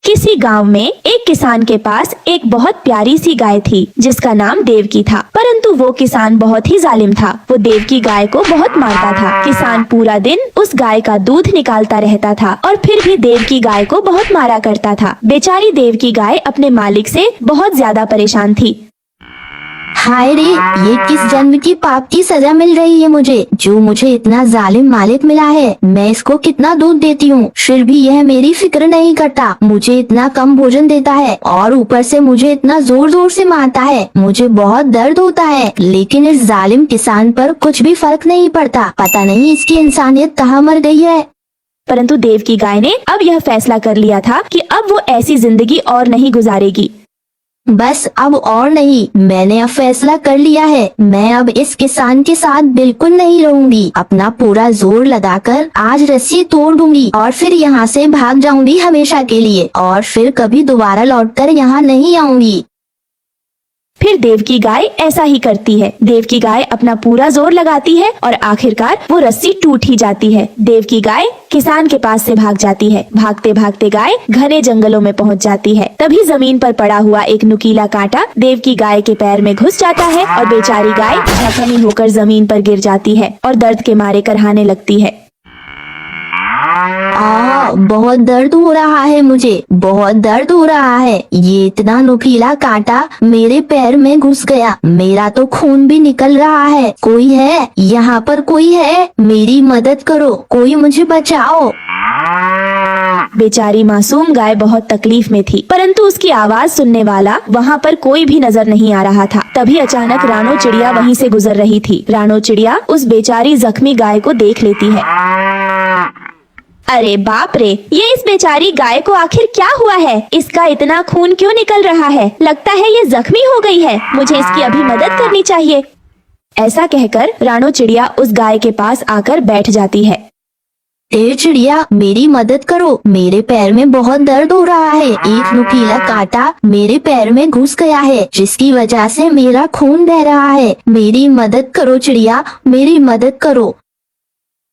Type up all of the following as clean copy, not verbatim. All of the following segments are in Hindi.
किसी गांव में एक किसान के पास एक बहुत प्यारी सी गाय थी जिसका नाम देवकी था। परंतु वो किसान बहुत ही जालिम था। वो देवकी गाय को बहुत मारता था। किसान पूरा दिन उस गाय का दूध निकालता रहता था और फिर भी देवकी गाय को बहुत मारा करता था। बेचारी देवकी गाय अपने मालिक से बहुत ज्यादा परेशान थी। हाय रे, ये किस जन्म की पाप की सजा मिल रही है मुझे, जो मुझे इतना जालिम मालिक मिला है। मैं इसको कितना दूध देती हूँ, फिर भी यह मेरी फिक्र नहीं करता। मुझे इतना कम भोजन देता है और ऊपर से मुझे इतना जोर जोर से मारता है। मुझे बहुत दर्द होता है, लेकिन इस जालिम किसान पर कुछ भी फर्क नहीं पड़ता। पता नहीं इसकी इंसानियत कहाँ मर गई है। परंतु देवकी गाय ने अब यह फैसला कर लिया था कि अब वो ऐसी जिंदगी और नहीं गुजारेगी। बस अब और नहीं, मैंने अब फैसला कर लिया है। मैं अब इस किसान के साथ बिल्कुल नहीं रहूंगी। अपना पूरा जोर लगाकर आज रस्सी तोड़ दूंगी और फिर यहाँ से भाग जाऊंगी हमेशा के लिए, और फिर कभी दोबारा लौटकर यहाँ नहीं आऊंगी। फिर देवकी गाय ऐसा ही करती है। देवकी गाय अपना पूरा जोर लगाती है और आखिरकार वो रस्सी टूट ही जाती है। देवकी गाय किसान के पास से भाग जाती है। भागते भागते गाय घने जंगलों में पहुंच जाती है। तभी जमीन पर पड़ा हुआ एक नुकीला कांटा देवकी गाय के पैर में घुस जाता है और बेचारी गाय जख्मी होकर जमीन पर गिर जाती है और दर्द के मारे करहाने लगती है। बहुत दर्द हो रहा है, मुझे बहुत दर्द हो रहा है। ये इतना नुकीला कांटा मेरे पैर में घुस गया, मेरा तो खून भी निकल रहा है। कोई है यहाँ पर, कोई है? मेरी मदद करो, कोई मुझे बचाओ। बेचारी मासूम गाय बहुत तकलीफ में थी, परंतु उसकी आवाज सुनने वाला वहाँ पर कोई भी नजर नहीं आ रहा था। तभी अचानक रानो चिड़िया वहीं से गुजर रही थी। रानो चिड़िया उस बेचारी जख्मी गाय को देख लेती है। अरे बाप रे, ये इस बेचारी गाय को आखिर क्या हुआ है? इसका इतना खून क्यों निकल रहा है? लगता है ये जख्मी हो गई है। मुझे इसकी अभी मदद करनी चाहिए। ऐसा कहकर रानो चिड़िया उस गाय के पास आकर बैठ जाती है। ए चिड़िया, मेरी मदद करो, मेरे पैर में बहुत दर्द हो रहा है। एक नुकीला कांटा मेरे पैर में घुस गया है, जिसकी वजह से मेरा खून बह रहा है। मेरी मदद करो चिड़िया, मेरी मदद करो।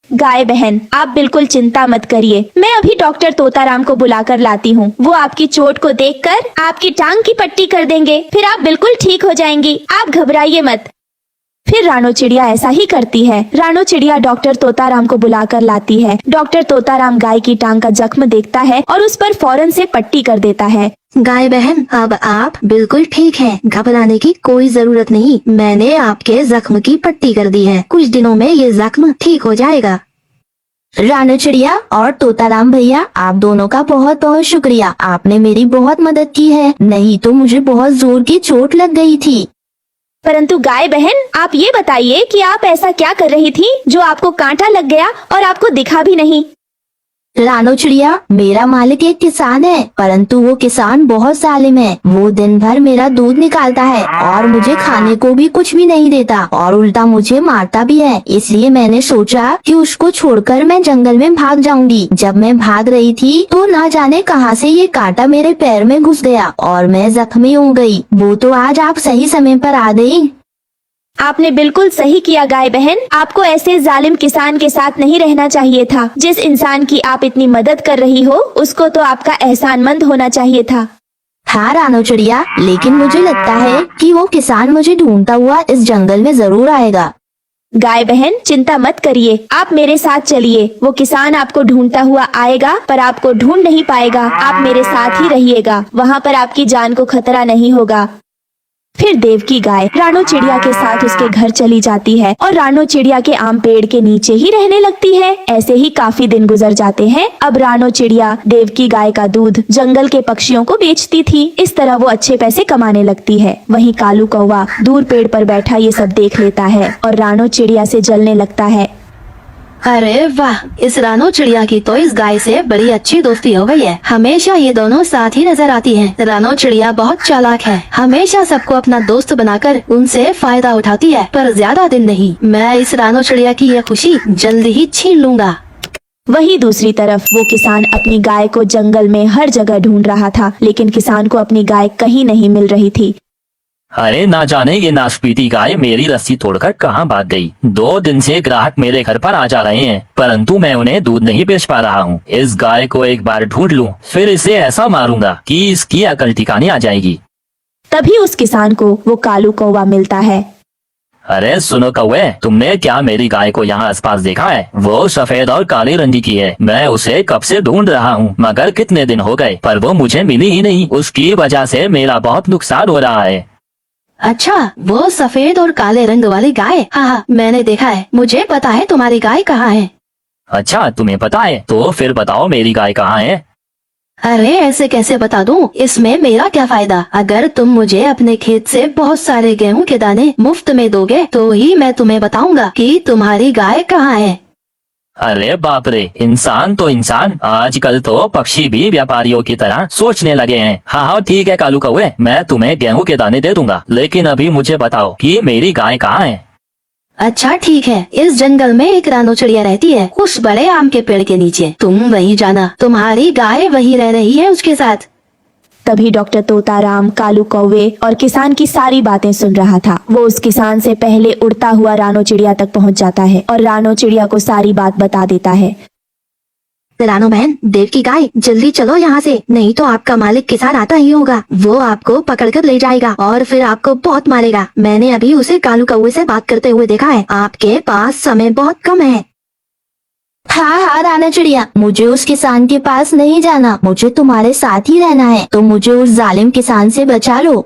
गाय बहन, आप बिल्कुल चिंता मत करिए। मैं अभी डॉक्टर तोताराम को बुलाकर लाती हूँ। वो आपकी चोट को देखकर आपकी टांग की पट्टी कर देंगे, फिर आप बिल्कुल ठीक हो जाएंगी। आप घबराइए मत। फिर रानो चिड़िया ऐसा ही करती है। रानो चिड़िया डॉक्टर तोताराम को बुलाकर लाती है। डॉक्टर तोताराम गाय की टांग का जख्म देखता है और उस पर फौरन से पट्टी कर देता है। गाय बहन, अब आप बिल्कुल ठीक हैं। घबराने की कोई जरूरत नहीं। मैंने आपके जख्म की पट्टी कर दी है। कुछ दिनों में ये जख्म ठीक हो जाएगा। रानो चिड़िया और तोताराम भैया, आप दोनों का बहुत बहुत शुक्रिया। आपने मेरी बहुत मदद की है, नहीं तो मुझे बहुत जोर की चोट लग गई थी। परंतु गाय बहन, आप ये बताइए कि आप ऐसा क्या कर रही थी जो आपको कांटा लग गया और आपको दिखा भी नहीं? रानो चिड़िया, मेरा मालिक एक किसान है, परंतु वो किसान बहुत जालिम है। वो दिन भर मेरा दूध निकालता है और मुझे खाने को भी कुछ भी नहीं देता और उल्टा मुझे मारता भी है। इसलिए मैंने सोचा कि उसको छोड़कर मैं जंगल में भाग जाऊंगी। जब मैं भाग रही थी तो ना जाने कहां से ये कांटा मेरे पैर में घुस गया और मैं जख्मी हो गई। वो तो आज आप सही समय पर आ गई। आपने बिल्कुल सही किया गाय बहन। आपको ऐसे जालिम किसान के साथ नहीं रहना चाहिए था। जिस इंसान की आप इतनी मदद कर रही हो, उसको तो आपका एहसानमंद होना चाहिए था। हाँ रानो चिड़िया, लेकिन मुझे लगता है कि वो किसान मुझे ढूंढता हुआ इस जंगल में जरूर आएगा। गाय बहन, चिंता मत करिए, आप मेरे साथ चलिए। वो किसान आपको ढूंढता हुआ आएगा, पर आपको ढूंढ नहीं पाएगा। आप मेरे साथ ही रहिएगा, वहाँ पर आपकी जान को खतरा नहीं होगा। फिर देवकी गाय रानो चिड़िया के साथ उसके घर चली जाती है और रानो चिड़िया के आम पेड़ के नीचे ही रहने लगती है। ऐसे ही काफी दिन गुजर जाते हैं। अब रानो चिड़िया देवकी गाय का दूध जंगल के पक्षियों को बेचती थी। इस तरह वो अच्छे पैसे कमाने लगती है। वहीं कालू कौवा दूर पेड़ पर बैठा ये सब देख लेता है और रानो चिड़िया से जलने लगता है। अरे वाह, इस रानो चिड़िया की तो इस गाय से बड़ी अच्छी दोस्ती हो गई है। हमेशा ये दोनों साथ ही नजर आती हैं। रानो चिड़िया बहुत चालाक है, हमेशा सबको अपना दोस्त बनाकर उनसे फायदा उठाती है। पर ज्यादा दिन नहीं, मैं इस रानो चिड़िया की ये खुशी जल्दी ही छीन लूंगा। वहीं दूसरी तरफ वो किसान अपनी गाय को जंगल में हर जगह ढूंढ रहा था, लेकिन किसान को अपनी गाय कहीं नहीं मिल रही थी। अरे ना जाने ये नाशपीती गाय मेरी रस्सी तोड़कर कहाँ भाग गई। 2 दिन से ग्राहक मेरे घर पर आ जा रहे हैं, परंतु मैं उन्हें दूध नहीं बेच पा रहा हूँ। इस गाय को एक बार ढूंढ लूं, फिर इसे ऐसा मारूंगा कि इसकी अकल ठिकाने आ जाएगी। तभी उस किसान को वो कालू कौवा मिलता है। अरे सुनो कौवे, तुमने क्या मेरी गाय को यहाँ आसपास देखा है? वो सफेद और काले रंग की है। मैं उसे कब से ढूंढ रहा हूँ, मगर कितने दिन हो गए, पर वो मुझे मिली ही नहीं। उसकी वजह से मेरा बहुत नुकसान हो रहा है। अच्छा, वो सफेद और काले रंग वाली गाय? हाँ, मैंने देखा है। मुझे पता है तुम्हारी गाय कहाँ है। अच्छा, तुम्हें पता है? तो फिर बताओ मेरी गाय कहाँ है? अरे ऐसे कैसे बता दूं? इसमें मेरा क्या फायदा? अगर तुम मुझे अपने खेत से बहुत सारे गेहूं के दाने मुफ्त में दोगे तो ही मैं तुम्हें बताऊंगा कि तुम्हारी गाय कहाँ है। अरे बाप रे, इंसान तो इंसान, आजकल तो पक्षी भी व्यापारियों की तरह सोचने लगे हैं। हाँ ठीक है कालू कौवे, मैं तुम्हें गेहूं के दाने दे दूंगा, लेकिन अभी मुझे बताओ कि मेरी गाय कहाँ है। अच्छा ठीक है, इस जंगल में एक रानो चिड़िया रहती है, उस बड़े आम के पेड़ के नीचे। तुम वहीं जाना, तुम्हारी गाय वहीं रह रही है उसके साथ। तभी डॉक्टर तोताराम कालू कौवे और किसान की सारी बातें सुन रहा था। वो उस किसान से पहले उड़ता हुआ रानो चिड़िया तक पहुंच जाता है और रानो चिड़िया को सारी बात बता देता है। रानो बहन, देव की गाय, जल्दी चलो यहाँ से, नहीं तो आपका मालिक किसान आता ही होगा। वो आपको पकड़कर ले जाएगा और फिर आपको बहुत मारेगा। मैंने अभी उसे कालू कौवे से बात करते हुए देखा है। आपके पास समय बहुत कम है। हाँ राना चिड़िया, मुझे उस किसान के पास नहीं जाना, मुझे तुम्हारे साथ ही रहना है। तो मुझे उस जालिम किसान से बचा लो।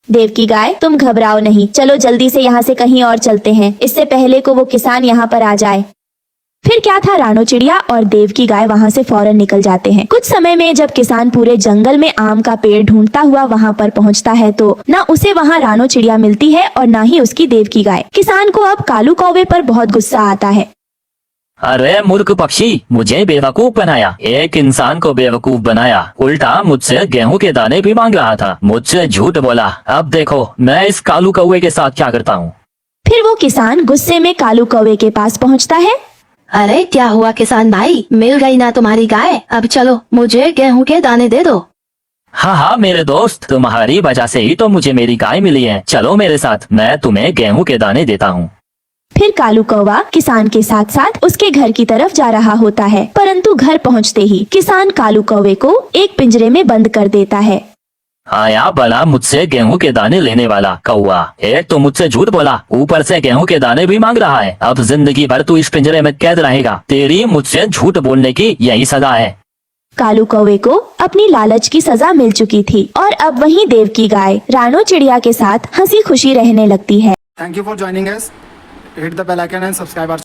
देव की गाय, तुम घबराओ नहीं, चलो जल्दी से यहाँ से कहीं और चलते हैं, इससे पहले को वो किसान यहाँ पर आ जाए। फिर क्या था, रानो चिड़िया और देव की गाय वहाँ से फौरन निकल जाते हैं। कुछ समय में जब किसान पूरे जंगल में आम का पेड़ ढूंढता हुआ वहाँ पर पहुँचता है तो न उसे वहाँ रानो चिड़िया मिलती है और न ही उसकी देव की गाय। किसान को अब कालू कौवे पर बहुत गुस्सा आता है। अरे मूर्ख पक्षी, मुझे बेवकूफ बनाया, एक इंसान को बेवकूफ बनाया, उल्टा मुझसे गेहूं के दाने भी मांग रहा था, मुझसे झूठ बोला। अब देखो मैं इस कालू कौवे के साथ क्या करता हूँ। फिर वो किसान गुस्से में कालू कौवे के पास पहुँचता है। अरे क्या हुआ किसान भाई, मिल गई ना तुम्हारी गाय? अब चलो, मुझे गेहूं के दाने दे दो। हाँ मेरे दोस्त, तुम्हारी वजह से ही तो मुझे मेरी गाय मिली है। चलो मेरे साथ, मैं तुम्हें गेहूं के दाने देता हूँ। फिर कालू कौवा किसान के साथ साथ उसके घर की तरफ जा रहा होता है, परंतु घर पहुंचते ही किसान कालू कौवे को एक पिंजरे में बंद कर देता है। आया भला मुझसे गेहूं के दाने लेने वाला कौवा, एक तो मुझसे झूठ बोला, ऊपर से गेहूं के दाने भी मांग रहा है। अब जिंदगी भर तू इस पिंजरे में कैद रहेगा। तेरी मुझसे झूठ बोलने की यही सजा है। कालू कौवे को अपनी लालच की सजा मिल चुकी थी और अब वहीं देव की गाय रानो चिड़िया के साथ हंसी खुशी रहने लगती है। Thank you for joining us. Hit the bell icon and subscribe our